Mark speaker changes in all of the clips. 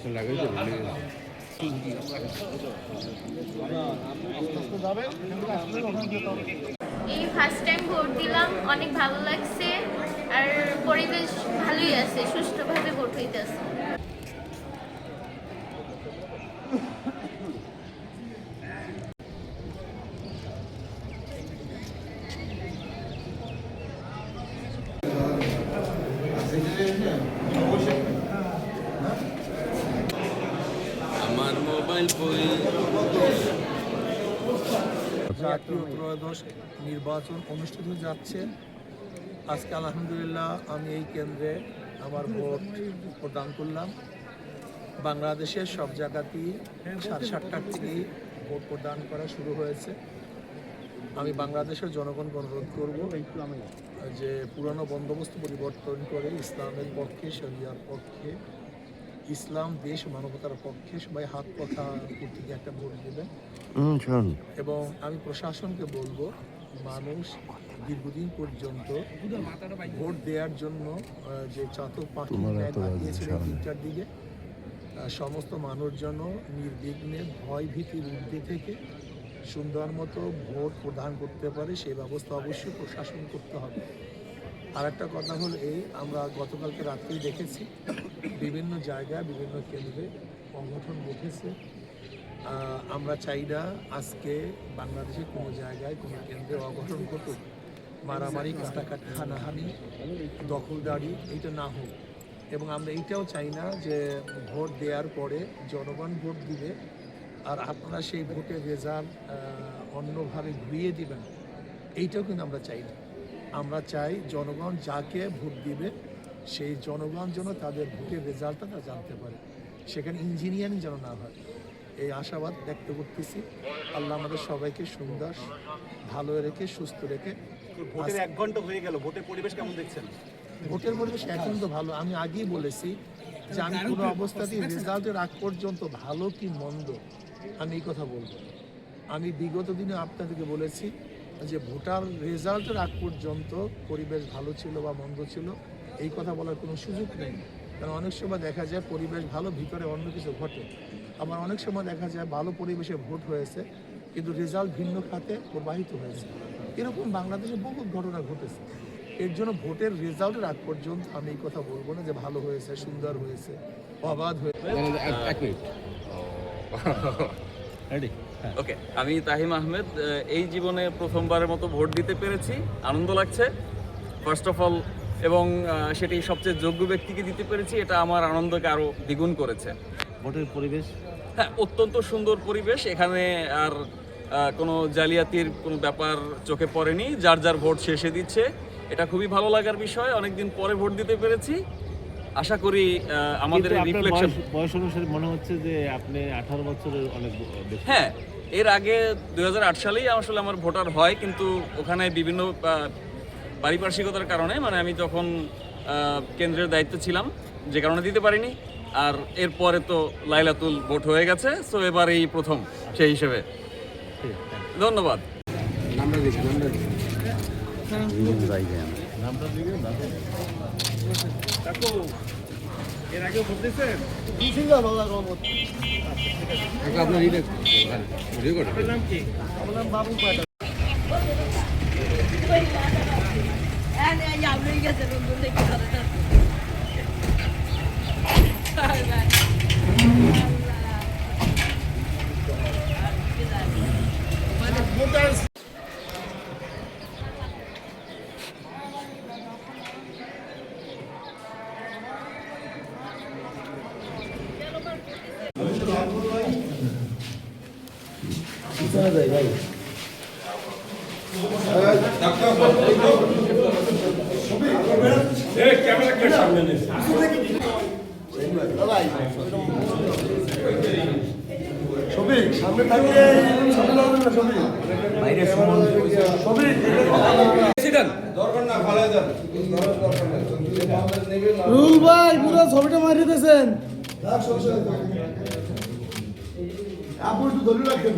Speaker 1: এই first time vote দিলাম, অনেক ভালো লাগছে আর পরিবেশ ভালোই আছে, সুষ্ঠুভাবে ভোট হইতেছে।
Speaker 2: আমার মোবাইল ফোনে
Speaker 3: জাতীয় ত্রয়োদশ নির্বাচন অনুষ্ঠিত যাচ্ছে। আজকে আলহামদুলিল্লাহ আমি এই কেন্দ্রে আমার ভোট প্রদান করলাম। বাংলাদেশের সব জায়গাতেই 7:30টার থেকেই ভোট প্রদান করা শুরু হয়েছে। আমি বাংলাদেশের জনগণকে অনুরোধ করব যে পুরানো বন্দোবস্ত পরিবর্তন করে ইসলামের পক্ষে, শরিয়ার পক্ষে, ইসলাম দেশ মানবতার পক্ষে সবাই হাত কথা থেকে একটা ভোট দেবেন। এবং আমি প্রশাসনকে বলবো মানুষ দীর্ঘদিন পর্যন্ত ভোট দেওয়ার জন্য যে চাতক পাখি লাগিয়েছিল 3টার দিকে, সমস্ত মানুষ যেন নির্বিঘ্নে ভয় ভীতির ঊর্ধ্বে থেকে সুন্দর মতো ভোট প্রদান করতে পারে সেই ব্যবস্থা অবশ্যই প্রশাসন করতে হবে। আর একটা কথা হলো এই, আমরা গতকালকে রাত্রেই দেখেছি বিভিন্ন জায়গায় বিভিন্ন কেন্দ্রে সংগঠন উঠেছে। আমরা চাই না আজকে বাংলাদেশের কোনো জায়গায় কোনো কেন্দ্রে অঘটন ঘটুক, মারামারি, কাটাকাটি, হানাহানি, দখলদারি এটা না হোক। এবং আমরা এইটাও চাই না যে ভোট দেওয়ার পরে জনগণ ভোট দিবে আর আপনারা সেই ভোটের রেজাল্ট অন্যভাবে ঘুরিয়ে দিবেন, এইটাও কিন্তু আমরা চাই না। আমরা চাই জনগণ যাকে ভোট দিবে সেই জনগণ যেন তাদের ভোটের রেজাল্টটা তারা জানতে পারে, সেখানে ইঞ্জিনিয়ারিং যেন না হয়। এই আশাবাদ ব্যক্ত করতেছি। আল্লাহ আমাদের সবাইকে সুন্দর ভালো রেখে সুস্থ রেখে।
Speaker 4: ভোটের 1 ঘন্টা হয়ে গেল, ভোটের পরিবেশ কেমন দেখছেন?
Speaker 3: ভোটের পরিবেশ এখন তো ভালো। আমি আগেই বলেছি যে আমি কোনো অবস্থাতেই রেজাল্টের আগ পর্যন্ত ভালো কি মন্দ আমি এই কথা বলবো। আমি বিগত দিনে আপনাদেরকে বলেছি যে ভোটার রেজাল্টের আগ পর্যন্ত পরিবেশ ভালো ছিল বা মন্দ ছিল এই কথা বলার কোনো সুযোগ নেই। কারণ অনেক সময় দেখা যায় পরিবেশ ভালো, ভিতরে অন্য কিছু ঘটে। আবার অনেক সময় দেখা যায় ভালো পরিবেশে ভোট হয়েছে কিন্তু রেজাল্ট ভিন্ন খাতে প্রবাহিত হয়েছে। এরকম বাংলাদেশে বহু ঘটনা ঘটেছে। এর জন্য ভোটের রেজাল্টের আগ পর্যন্ত আমি এই কথা বলবো না যে ভালো হয়েছে, সুন্দর হয়েছে, অবাধ হয়েছে।
Speaker 2: ওকে, আমি তাহিম আহমেদ। এই জীবনে প্রথমবারের মতো ভোট দিতে পেরেছি, আনন্দ লাগছে ফার্স্ট অফ অল, এবং সেটি সবচেয়ে যোগ্য ব্যক্তিকে দিতে পেরেছি, এটা আমার আনন্দকে আরও দ্বিগুণ করেছে।
Speaker 4: ভোটের পরিবেশ,
Speaker 2: হ্যাঁ, অত্যন্ত সুন্দর পরিবেশ। এখানে আর কোনো জালিয়াতির কোনো ব্যাপার চোখে পড়েনি, যার যার ভোট শেষে দিচ্ছে, এটা খুবই ভালো লাগার বিষয়। অনেকদিন পরে ভোট দিতে পেরেছি, আশা করি আমাদের রিফ্লেকশন।
Speaker 4: বয়স অনুসারে মনে হচ্ছে যে আপনি 18 বছরের অনেক বেশি।
Speaker 2: হ্যাঁ, এর আগে 2008 সালেই আসলে আমার ভোটার হয়, কিন্তু ওখানে বিভিন্ন পারিপার্শ্বিকতার কারণে, মানে আমি তখন কেন্দ্রের দায়িত্বে ছিলাম, যে কারণে দিতে পারিনি। আর এরপরে তো লাইলাতুল ভোট হয়ে গেছে, সো এবার এই প্রথম সেই হিসেবে। ধন্যবাদ।
Speaker 4: এর আগে ভোট দিয়েছেন? আপনার নাম কি?
Speaker 3: আমার নাম বাবু পাটা। ভাই সামনে থাকলে বাইরে রুল ভাই পুরো ছবিটা মারিয়ে দিয়েছেন। আপনি একটু ধরে রাখেন,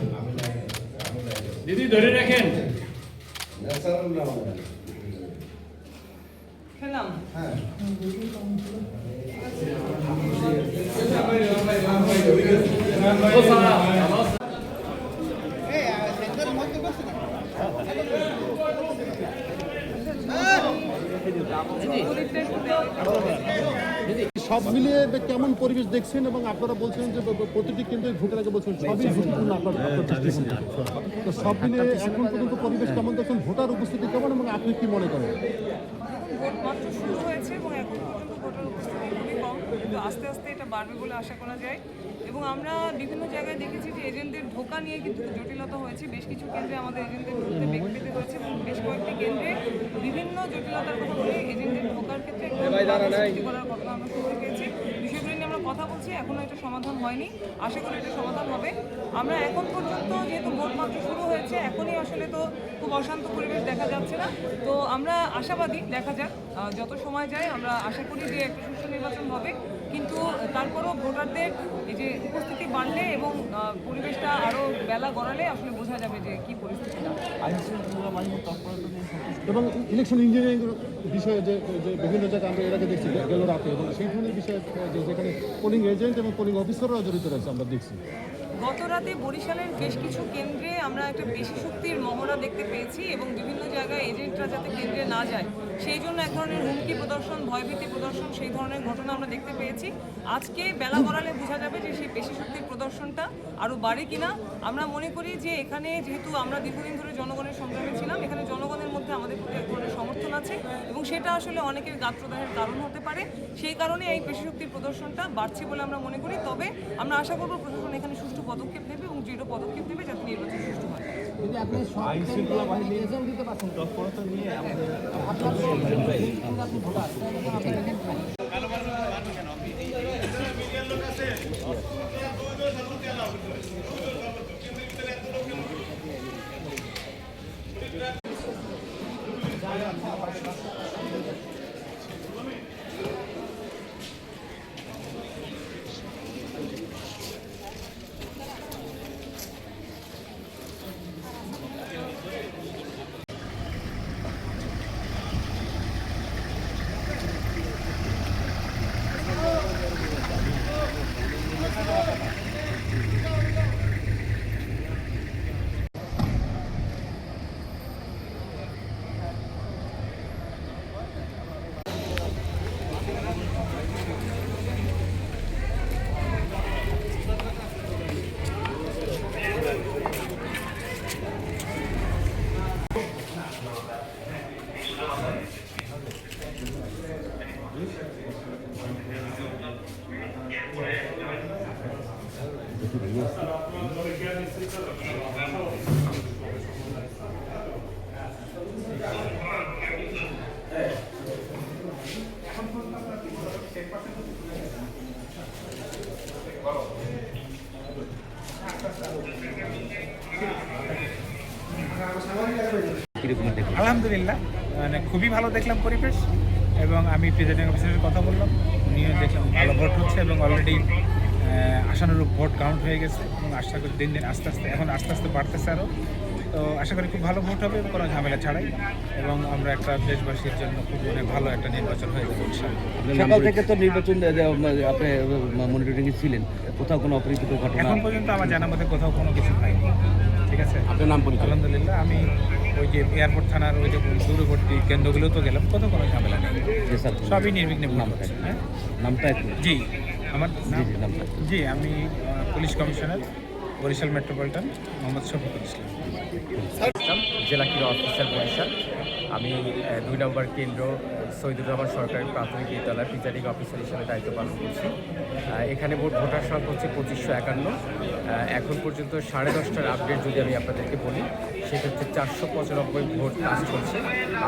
Speaker 4: দিদি ধরে রাখেন।
Speaker 3: হ্যাঁ
Speaker 5: সব মিলিয়ে কেমন পরিবেশ দেখছেন এবং আপনারা বলছেন যে প্রতিটি কেন্দ্রে ভোটের আগে বলছেন সবই ঝুঁকিপূর্ণ আপনার দৃষ্টিভঙ্গি থেকে। তো সব মিলিয়ে এখন পর্যন্ত পরিবেশ কেমন দেখছেন, ভোটার উপস্থিতি কেমন এবং আপনি কি মনে করেন?
Speaker 6: ভোট মাত্র শুরু হয়েছে এবং এখন পর্যন্ত ভোটার উপস্থিতি খুবই কম, কিন্তু আস্তে আস্তে এটা বাড়বে বলে আশা করা যায়। এবং আমরা বিভিন্ন জায়গায় দেখেছি যে এজেন্টদের ঢোকা নিয়ে কিন্তু জটিলতা হয়েছে। বেশ কিছু কেন্দ্রে আমাদের এজেন্টদের ঢুকতে বেগ পেতে হয়েছে এবং বেশ কয়েকটি কেন্দ্রে বিভিন্ন জটিলতার কথা বলে এজেন্টদের ঢোকার ক্ষেত্রে একটু সৃষ্টি করার কথা আমরা শুনতে পেয়েছি। বিষয়গুলি নিয়ে আমরা কথা বলছি, এখনও এটা সমাধান হয়নি, আশা করি এটা সমাধান হবে। আমরা এখন পর্যন্ত যেহেতু ভোট মাত্র শুরু হয়েছে, এখনই আসলে তো খুব অশান্ত পরিবেশ দেখা যাচ্ছে না। তো আমরা আশাবাদী, দেখা যাক যত সময় যায়, আমরা আশা করি যে একটা সুষ্ঠু নির্বাচন হবে। কিন্তু তারপরও ভোটারদের এই যে উপস্থিতি বাড়লে এবং পরিবেশটা আরও বেলা গড়ালে আসলে বোঝা যাবে যে কী পরিস্থিতি।
Speaker 5: এবং ইলেকশন ইঞ্জিনিয়ারিং বিষয়ে যে বিভিন্ন জায়গায় আমরা এর আগে দেখছি গেল রাতে, এবং সেই ধরনের বিষয়ে যেখানে পোলিং এজেন্ট এবং পোলিং অফিসাররাও জড়িত রয়েছে আমরা দেখছি।
Speaker 6: গত রাতে বরিশালের বেশ কিছু কেন্দ্রে আমরা একটা বেশি শক্তির মহড়া দেখতে পেয়েছি এবং বিভিন্ন জায়গায় এজেন্টরা যাতে কেন্দ্রে না যায় সেই জন্য এক ধরনের হুমকি প্রদর্শন, ভয়ভীতি প্রদর্শন, সেই ধরনের ঘটনা আমরা দেখতে পেয়েছি। আজকে বেলা গড়ালে বোঝা যাবে যে সেই বেশি শক্তির প্রদর্শনটা আরও বাড়ে কিনা। আমরা মনে করি যে এখানে যেহেতু আমরা দীর্ঘদিন ধরে জনগণের সংগ্রামে ছিলাম, এখানে জনগণের মধ্যে আমাদের প্রতি এক ধরনের সমর্থন আছে এবং সেটা আসলে অনেকের গাত্রদাহের কারণ হতে পারে। সেই কারণে এই বেশি শক্তির প্রদর্শনটা বাড়ছে বলে আমরা মনে করি। তবে আমরা আশা করব প্রশাসন এখানে সুষ্ঠু পদক্ষেপ নেবে এবং দৃঢ় পদক্ষেপ নেবে যাতে নির্বাচন সুষ্ঠু হয়।
Speaker 4: আইন শৃঙ্খলা বাহিনী তৎপরতা নিয়ে আমাদের
Speaker 7: আলহামদুলিল্লাহ, মানে খুবই ভালো দেখলাম পরিবেশ এবং আমি প্রিজাইডিং অফিসারের কথা বললাম, উনিও দেখলাম ভালো ভোট হচ্ছে এবং অলরেডি আশানুরূপ ভোট কাউন্ট হয়ে গেছে এবং আশা করি দিন দিন আস্তে আস্তে বাড়তেছে আরও। তো আশা করি খুব ভালো ভোট হবে কোনো ঝামেলা ছাড়াই এবং আমরা একটা দেশবাসীর জন্য খুব ভালো একটা নির্বাচন হয়ে যাবে।
Speaker 8: সকাল থেকে তো নির্বাচন আপনি মনিটরিং ছিলেন, কোথাও কোনো অপ্রীতিকর ঘটনা?
Speaker 7: এখন পর্যন্ত আমার জানার মধ্যে কোথাও কোনো কিছু পাইনি। ঠিক আছে,
Speaker 8: আপনার নাম পরিচয়?
Speaker 7: আলহামদুলিল্লাহ, আমি ওই যে এয়ারপোর্ট থানার ওই যে দূরবর্তী কেন্দ্রগুলো তো গেলাম, কোথাও কোনো ঝামেলা নেই, সবই নির্বিঘ্নে ভোট হচ্ছে। হ্যাঁ,
Speaker 8: নামটা একটু?
Speaker 7: জি, আমার
Speaker 8: নামটা?
Speaker 7: জি, আমি police commissioner Barishal metropolitan Mohammad Shafiqul Islam,
Speaker 9: জেলা ক্রীড়া অফিসার বরিশাল। আমি 2 নম্বর কেন্দ্র শহীদুর রহমান সরকারি প্রাথমিক বিদ্যালয় প্রিজাইডিং অফিসার হিসেবে দায়িত্ব পালন করছি। এখানে ভোটার সংখ্যা হচ্ছে 2551। এখন পর্যন্ত 10:30টার আপডেট যদি আমি আপনাদেরকে বলি, সেক্ষেত্রে 495 ভোট কাস্ট হচ্ছে।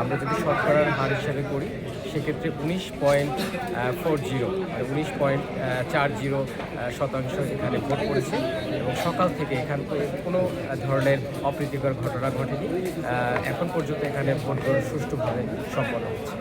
Speaker 9: আমরা যদি শতকরার হার হিসাবে করি সেক্ষেত্রে 19.40% এখানে ভোট পড়েছে এবং সকাল থেকে এখান কোনো ধরনের অপ্রীতিকর ঘটনা ঘটেনি। এখন পর্যন্ত এখানে ভোট গ্রহণ সুষ্ঠুভাবে সম্পন্ন হচ্ছে।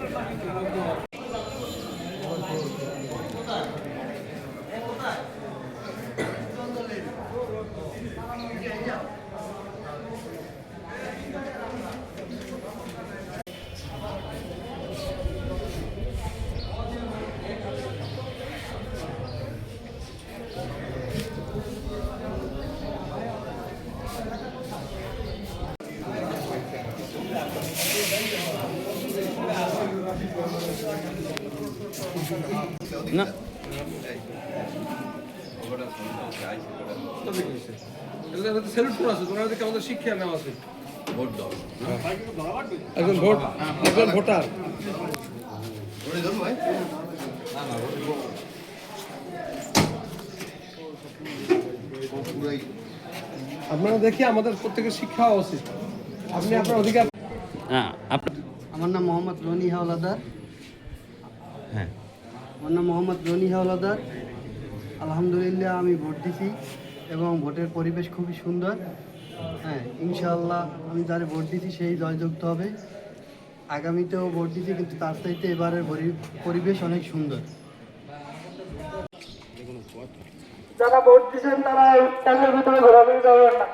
Speaker 8: না
Speaker 10: আপনারা দেখি আমাদের প্রত্যেকের শিক্ষা হওয়া উচিত। আপনি আপনার অধিকার।
Speaker 8: হ্যাঁ আপনার
Speaker 11: আমার নাম মোহাম্মদ রনি হাওলাদার।
Speaker 8: হ্যাঁ
Speaker 11: আমার নাম মোহাম্মদ রনি হাওলাদার। আলহামদুলিল্লাহ আমি ভোট দিছি এবং ভোটের পরিবেশ খুবই সুন্দর। হ্যাঁ, ইনশাআল্লাহ আমি যারা ভোট দিছি সেই জয়যুক্ত হবে। আগামীতেও ভোট দিছি, কিন্তু তার চাইতে এবারের পরিবেশ অনেক সুন্দর। যারা ভোট দিচ্ছেন তারা ট্যাঙ্কের ভিতরে ঘোরাঘুরি করবেন না।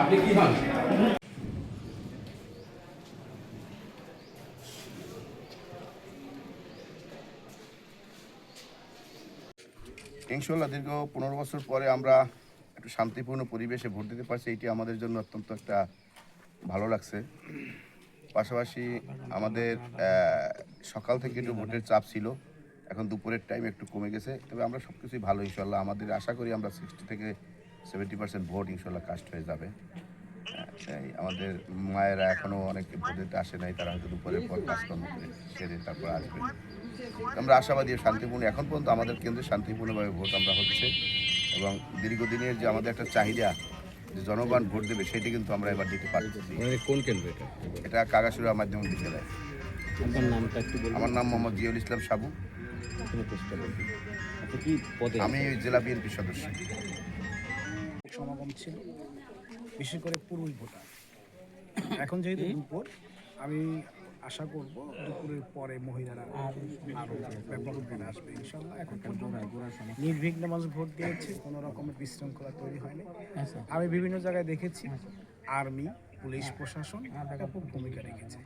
Speaker 8: আপনি কি হন?
Speaker 12: ইনশাল্লাহ দীর্ঘ 15 বছর পরে আমরা একটু শান্তিপূর্ণ পরিবেশে ভোট দিতে পারছি, এটি আমাদের জন্য অত্যন্ত একটা ভালো লাগছে। পাশাপাশি আমাদের সকাল থেকে একটু ভোটের চাপ ছিল, এখন দুপুরের টাইম একটু কমে গেছে, তবে আমরা সব কিছুই ভালো ইনশাল্লাহ। আমাদের আশা করি আমরা 60 থেকে 70% ভোট ইনশাল্লাহ কাস্ট হয়ে যাবে। আমাদের মায়েরা এখনও অনেক ভোট দিতে আসে নাই, তারা হয়তো দুপুরের পর কাজকর্ম করে সেরে তারপর আসবে। আমরা আশাবাদী শান্তিপূর্ণ, এখন পর্যন্ত আমাদের কেন্দ্রে শান্তিপূর্ণভাবে ভোট আমরা হচ্ছে এবং দীর্ঘদিনের যে আমাদের একটা চাহিদা যে জনগণ ভোট দেবে সেটি কিন্তু আমরা এবার দিতে পারছি।
Speaker 8: কোন কেন্দ্র
Speaker 12: এটা কাগাসুরা মাধ্যমিক বিদ্যালয়। আমার নাম মোহাম্মদ জিয়াউল ইসলাম সাবু। আমি জেলা বিএনপি সদস্য।
Speaker 7: সমাগম ছিল বিশেষ করে পুরুষ ভোটার। এখন যেহেতু দুপুর, আমি আশা করব দুপুরের পরে মহিলারা আরও ব্যাপকভাবে আসবে ইনশাল্লাহ। এখন নির্বিঘ্নে মানুষ ভোট দিয়েছে, কোনো রকমের বিশৃঙ্খলা তৈরি হয়নি। আমি বিভিন্ন জায়গায় দেখেছি আর্মি, পুলিশ প্রশাসন ব্যাপক ভূমিকা রেখেছে।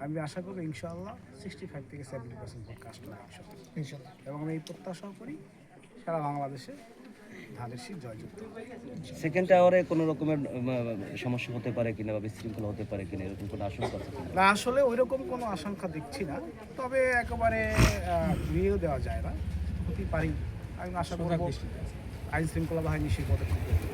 Speaker 7: আমি আশা করব ইনশাআল্লাহ 65 থেকে 70% ভোট কাস্ট হবে ইনশাআল্লাহ। এবং আমি এই প্রত্যাশা করি সারা বাংলাদেশে ধানের শীষ জয়যুক্ত।
Speaker 8: সেকেন্ড আওয়ারে কোনো রকমের সমস্যা হতে পারে কিনা বা বিশৃঙ্খলা হতে পারে কিনা, এরকম কোনো আশঙ্কা আছে কিনা?
Speaker 7: না, আসলে ওইরকম কোনো আশঙ্কা দেখছি না, তবে একেবারে ঘুরিয়েও দেওয়া যায় না, হতেই পারি। আমি আশা করব আইন শৃঙ্খলা বাহিনী সেই পদক্ষেপ করবে।